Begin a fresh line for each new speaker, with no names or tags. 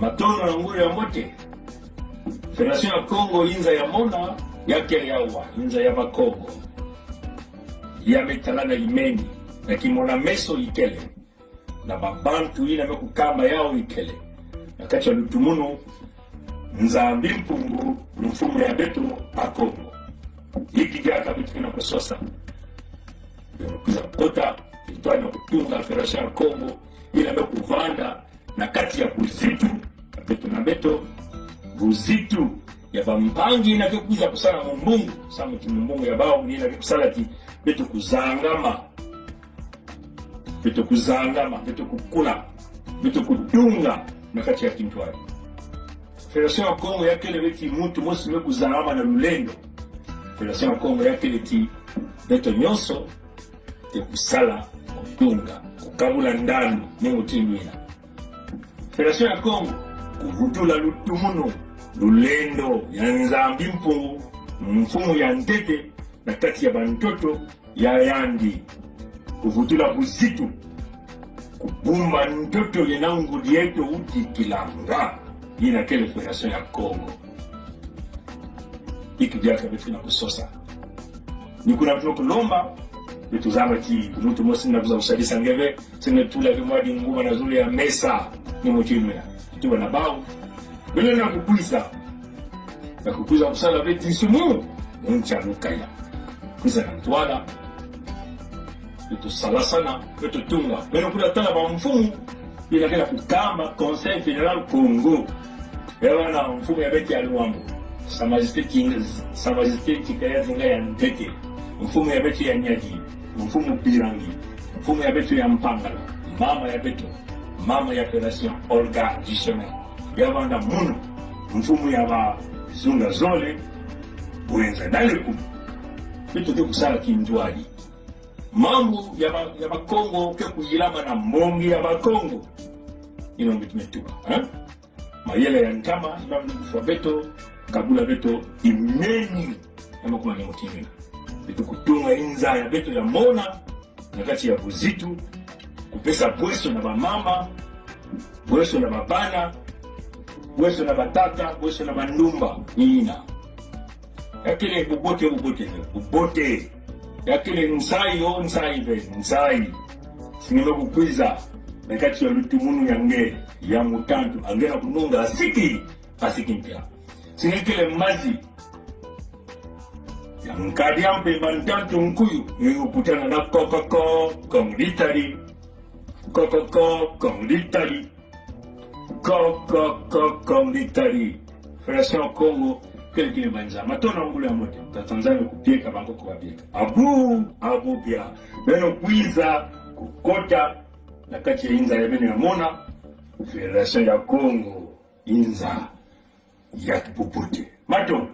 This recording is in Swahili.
matono na nguru ya mote Federation ya Kongo inza ya mona yake yawa inza ya makongo ya metalana imeni na kimona meso ikele na babantu ina mekukamba yao ikele na kacha lutumunu nzambi mpungu mfumu ya betu akongo hiki gaka bitu na kusosa kuza kota itwana kutunga Federation ya Kongo ina mekuvanda na kati ya buzitu betu na beto buzitu ya bampangi na kuza kusala mumbungu samu kimumbungu ya bao ni na kusala ti betu kuzangama betu kukula betu kutunga na kati ya kintwari Federation ya Kongo yakele beti mutu mosi me kuzangama na lulendo Federation ya Kongo yakele ti beto nyonso te kusala kutunga kukabula ndani mungu timina Federation ya Kongo kuvutula lutumuno lulendo ya nzambi mpungu mfumu ya ntete na kati ya bantoto ya yandi kuvutula buzitu kubumba ntoto yenangu dieto uti kilanga ina kele Federation ya Kongo ikijaka betu na kusosa ni kuna mtu kulomba betu zama ki mtu mosi na kuza usadisa ngeve sine tula vimwadi nguma na zule ya mesa ni mutinu ya tuwa na bao bile na kukuza kusala beti sumu ncha lukaya kuza na tuwala betu salasana betu tunga beno kula tala ba mfumu ila kila kukamba Conseil Fédéral Congo ewa na mfumu ya beti ya Luambo Sa Majesté Chikaya Zinga ya Ntete mfumu ya beti ya Nyagi mfumu Pirangi mfumu ya beti ya Mpangala mama ya Federation Olga Duchemin ewa na munu mfumu ya ba Zunga Zole Buenza Daleku betu te kusala kinduali mambo ya Bakongo ke kuyilama na mbongi ya Bakongo ino mbitu metuba mayele ya nkama imamu kufa beto kabula beto imeni ya makuma ni mutimina beto kutunga inza ya beto ya mona na kati ya buzitu kupesa bweso na bamama bweso na babana bweso na batata bweso na bandumba ina yakile bubote yakile nsai sinime kukwiza nakati ya lutumunu yange ya mutantu angena kununga asiki mpya sinekele mazi ya nkadi ya mpemba ntantu nkuyu yukutana na kokoko kongditari Federation ya Kongo kele kile banza matona ngulu ya mote tatanzania kupieka bangoko wabieka abu bia beno kwiza kukota na kati ya inza ya beno ya mona Federation ya Kongo inza ya kipopote mato